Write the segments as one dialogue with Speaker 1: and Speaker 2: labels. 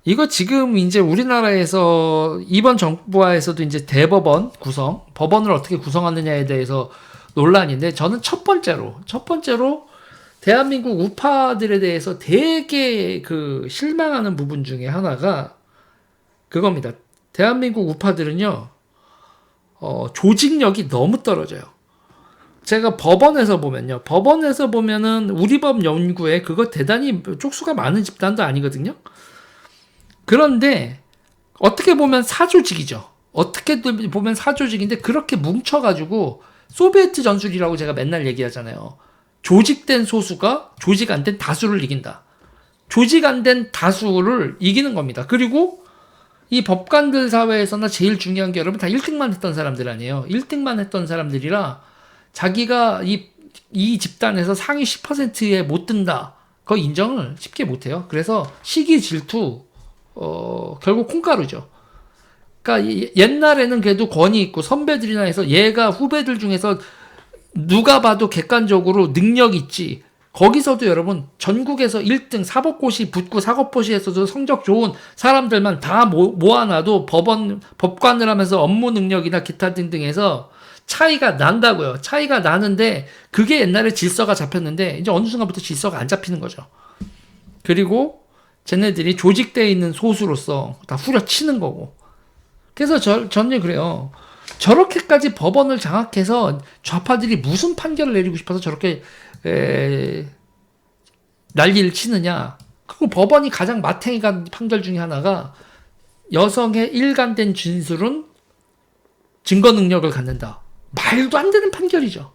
Speaker 1: 이거 지금 이제 우리나라에서 이번 정부하에서도 이제 대법원 구성, 법원을 어떻게 구성하느냐에 대해서 논란인데 저는 첫 번째로 대한민국 우파들에 대해서 되게 그 실망하는 부분 중에 하나가 그겁니다. 대한민국 우파들은요, 조직력이 너무 떨어져요. 제가 법원에서 보면은 우리 법 연구에 그거 대단히 쪽수가 많은 집단도 아니거든요. 그런데 어떻게 보면 사조직이죠. 어떻게 보면 사조직인데 그렇게 뭉쳐가지고 소비에트 전술이라고 제가 맨날 얘기하잖아요. 조직된 소수가 조직 안 된 다수를 이긴다. 조직 안 된 다수를 이기는 겁니다. 그리고 이 법관들 사회에서나 제일 중요한 게 여러분 다 1등만 했던 사람들 아니에요. 1등만 했던 사람들이라 자기가 이 집단에서 상위 10%에 못 든다. 그거 인정을 쉽게 못 해요. 그래서 시기 질투, 결국 콩가루죠. 그러니까 옛날에는 그래도 권위 있고 선배들이나 해서 얘가 후배들 중에서 누가 봐도 객관적으로 능력 있지. 거기서도 여러분 전국에서 1등 사법고시 붙고 사법고시에서도 성적 좋은 사람들만 다 모아놔도 법관을 하면서 업무 능력이나 기타 등등에서 차이가 난다고요. 차이가 나는데 그게 옛날에 질서가 잡혔는데 이제 어느 순간부터 질서가 안 잡히는 거죠. 그리고 쟤네들이 조직되어 있는 소수로서 다 후려치는 거고. 그래서 저는 그래요. 저렇게까지 법원을 장악해서 좌파들이 무슨 판결을 내리고 싶어서 저렇게 난리를 치느냐. 그리고 법원이 가장 마탱이 간 판결 중에 하나가 여성의 일관된 진술은 증거 능력을 갖는다. 말도 안 되는 판결이죠.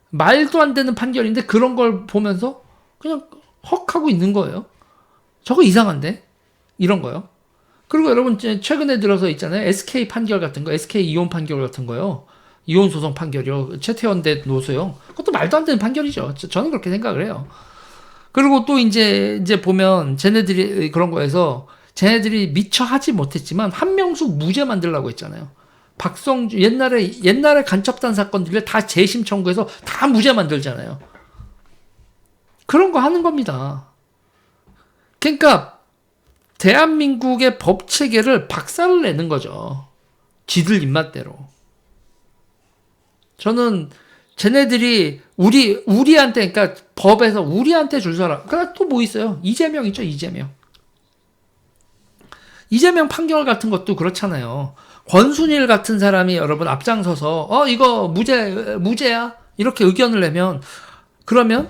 Speaker 1: 말도 안 되는 판결인데 그런 걸 보면서 그냥 헉 하고 있는 거예요. 저거 이상한데? 이런 거요. 그리고 여러분 최근에 들어서 있잖아요. SK 판결 같은 거, SK 이혼 판결 같은 거요. 이혼 소송 판결이요. 최태원 대 노소영. 그것도 말도 안 되는 판결이죠. 저는 그렇게 생각을 해요. 그리고 또 이제 보면 쟤네들이 그런 거에서 쟤네들이 미처 하지 못했지만 한명숙 무죄 만들라고 했잖아요. 박성주 옛날에 간첩단 사건들을 다 재심 청구해서 다 무죄 만들잖아요. 그런 거 하는 겁니다. 그러니까 대한민국의 법 체계를 박살을 내는 거죠. 지들 입맛대로. 저는 쟤네들이 우리한테 그러니까 법에서 우리한테 줄 서라. 그러니까 또 뭐 있어요? 이재명 있죠, 이재명. 이재명 판결 같은 것도 그렇잖아요. 권순일 같은 사람이 여러분 앞장서서 이거 무죄야 이렇게 의견을 내면 그러면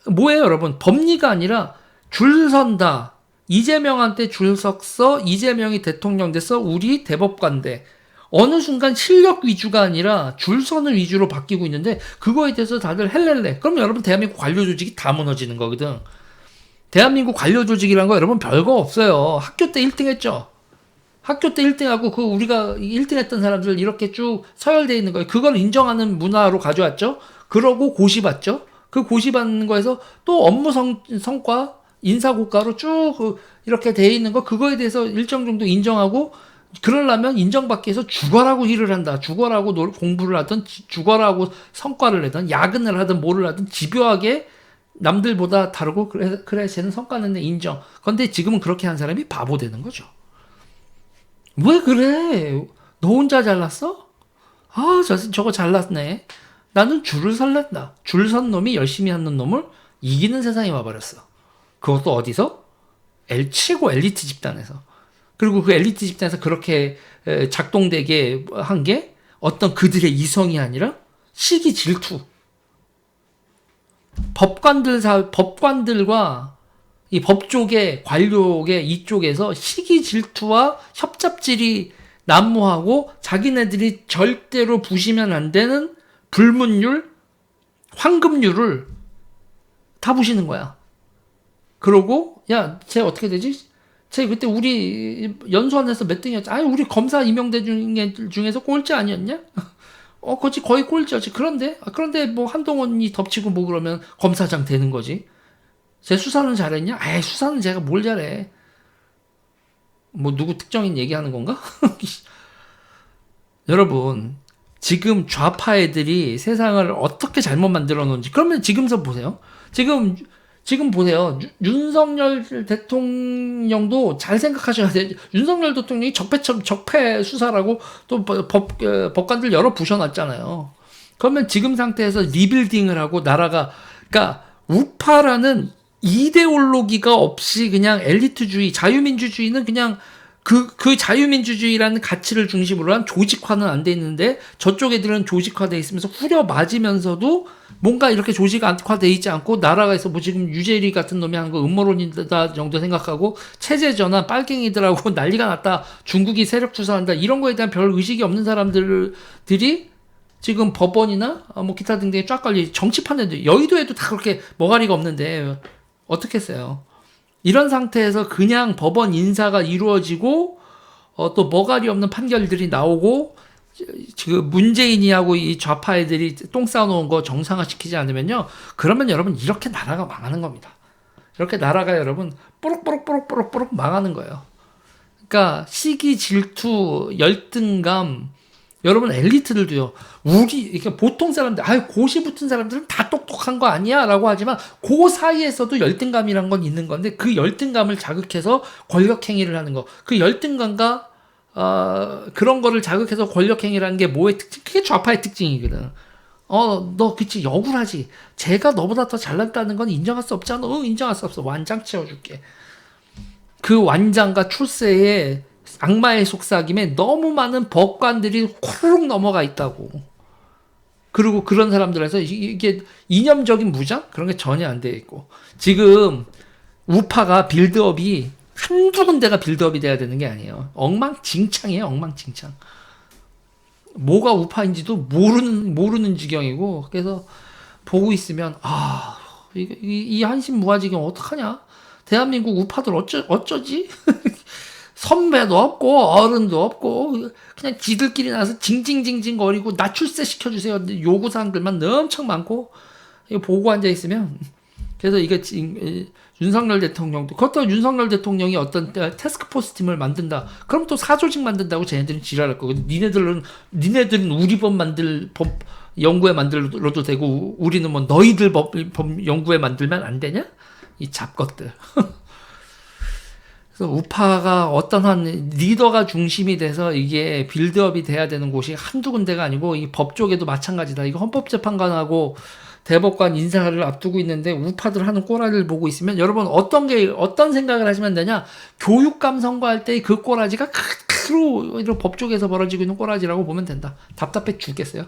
Speaker 1: 뭐예요 여러분? 법리가 아니라 줄 선다. 이재명한테 줄 섰어. 이재명이 대통령 돼서 우리 대법관대. 어느 순간 실력 위주가 아니라 줄 서는 위주로 바뀌고 있는데 그거에 대해서 다들 헬렐레. 그럼 여러분 대한민국 관료 조직이 다 무너지는 거거든. 대한민국 관료 조직이란 거 여러분 별거 없어요. 학교 때 1등 했죠. 학교 때 1등하고 그 우리가 1등 했던 사람들 이렇게 쭉 서열되어 있는 거예요. 그걸 인정하는 문화로 가져왔죠. 그러고 고시 받죠. 그 고시 받는 거에서 또 업무 성과 인사고과로 쭉 이렇게 돼 있는 거 그거에 대해서 일정 정도 인정하고 그러려면 인정받기 위해서 죽어라고 일을 한다. 죽어라고 공부를 하든 죽어라고 성과를 내든 야근을 하든 뭐를 하든 집요하게 남들보다 다르고 그래 쟤는 성과는 내 인정. 근데 지금은 그렇게 한 사람이 바보 되는 거죠. 왜 그래? 너 혼자 잘났어? 저거 잘났네. 나는 줄을 설렌다. 줄 선 놈이 열심히 하는 놈을 이기는 세상이 와버렸어. 그것도 어디서? 최고 엘리트 집단에서. 그리고 그 엘리트 집단에서 그렇게 작동되게 한 게 어떤 그들의 이성이 아니라 시기 질투. 법관들과 이 법조계, 관료계 이쪽에서 시기 질투와 협잡질이 난무하고 자기네들이 절대로 부시면 안 되는 불문율, 황금률을 다 부시는 거야. 그러고 야, 쟤 어떻게 되지? 쟤 그때 우리 연수원에서 몇 등이었지? 아니 우리 검사 임용대 중에서 꼴찌 아니었냐? 그렇지 거의 꼴찌였지. 그런데 뭐 한동훈이 덮치고 뭐 그러면 검사장 되는 거지. 쟤 수사는 잘했냐? 수사는 제가 뭘 잘해? 뭐 누구 특정인 얘기하는 건가? 여러분 지금 좌파 애들이 세상을 어떻게 잘못 만들어 놓은지 그러면 지금서 보세요. 지금 지금 보세요. 윤석열 대통령도 잘 생각하셔야 돼요. 윤석열 대통령이 적폐 수사라고 또 법관들 여러 부셔놨잖아요. 그러면 지금 상태에서 리빌딩을 하고 나라가, 그러니까 우파라는 이데올로기가 없이 그냥 엘리트주의, 자유민주주의는 그냥 그 자유민주주의라는 가치를 중심으로 한 조직화는 안 돼 있는데 저쪽 애들은 조직화돼 있으면서 후려 맞으면서도 뭔가 이렇게 조직화돼 있지 않고 나라가에서 뭐 지금 유재리 같은 놈이 하는 거 음모론이다 정도 생각하고 체제 전환 빨갱이들하고 난리가 났다. 중국이 세력 투사한다. 이런 거에 대한 별 의식이 없는 사람들이 지금 법원이나 뭐 기타 등등에 쫙 걸리 정치판에도 여의도에도 다 그렇게 머가리가 없는데 어떻게 했어요? 이런 상태에서 그냥 법원 인사가 이루어지고 또 머가리 없는 판결들이 나오고 지금 문재인이하고 이 좌파 애들이 똥 싸놓은 거 정상화시키지 않으면요. 그러면 여러분 이렇게 나라가 망하는 겁니다. 이렇게 나라가 여러분 뽀록뽀록 망하는 거예요. 그러니까 시기 질투 열등감 여러분 엘리트들도요. 이렇게 보통 사람들, 고시 붙은 사람들은 다 똑똑한 거 아니야? 라고 하지만 그 사이에서도 열등감이란 건 있는 건데 그 열등감을 자극해서 권력행위를 하는 거. 그 열등감과 그런 거를 자극해서 권력행위라는 게 뭐의 특징? 그게 좌파의 특징이거든. 너 그치 억울하지. 제가 너보다 더 잘났다는 건 인정할 수 없잖아. 인정할 수 없어. 완장 채워줄게. 그 완장과 출세에 악마의 속삭임에 너무 많은 법관들이 호로록 넘어가 있다고. 그리고 그런 사람들에서 이게 이념적인 무장? 그런 게 전혀 안 돼 있고. 지금 우파가 빌드업이 한두 군데가 빌드업이 돼야 되는 게 아니에요. 엉망진창이에요. 엉망진창. 뭐가 우파인지도 모르는 지경이고. 그래서 보고 있으면 이 한신무아지경 어떡하냐? 대한민국 우파들 어쩌지? 선배도 없고 어른도 없고 그냥 지들끼리 나서 징징징징 거리고 나 출세시켜주세요 요구사항들만 엄청 많고 이거 보고 앉아있으면 그래서 이게 윤석열 대통령도 그것도 윤석열 대통령이 어떤 태스크포스 팀을 만든다 그럼 또 사조직 만든다고 쟤네들은 지랄할 거고 니네들은 우리 법 연구에 만들어도 되고 우리는 뭐 너희들 법 연구에 만들면 안 되냐? 이 잡것들. 그래서 우파가 어떤 한 리더가 중심이 돼서 이게 빌드업이 돼야 되는 곳이 한두 군데가 아니고 이 법 쪽에도 마찬가지다. 이거 헌법재판관하고 대법관 인사를 앞두고 있는데 우파들 하는 꼬라지를 보고 있으면 여러분 어떤 생각을 하시면 되냐? 교육감 선거할 때 그 꼬라지가 크로 법 쪽에서 벌어지고 있는 꼬라지라고 보면 된다. 답답해 죽겠어요.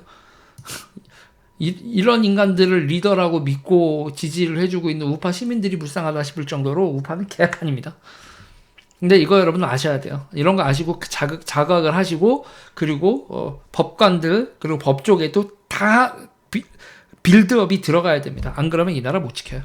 Speaker 1: 이런 인간들을 리더라고 믿고 지지를 해주고 있는 우파 시민들이 불쌍하다 싶을 정도로 우파는 개판입니다. 근데 이거 여러분 아셔야 돼요. 이런 거 아시고 자각을 하시고 그리고 법관들 그리고 법 쪽에도 다 빌드업이 들어가야 됩니다. 안 그러면 이 나라 못 지켜요.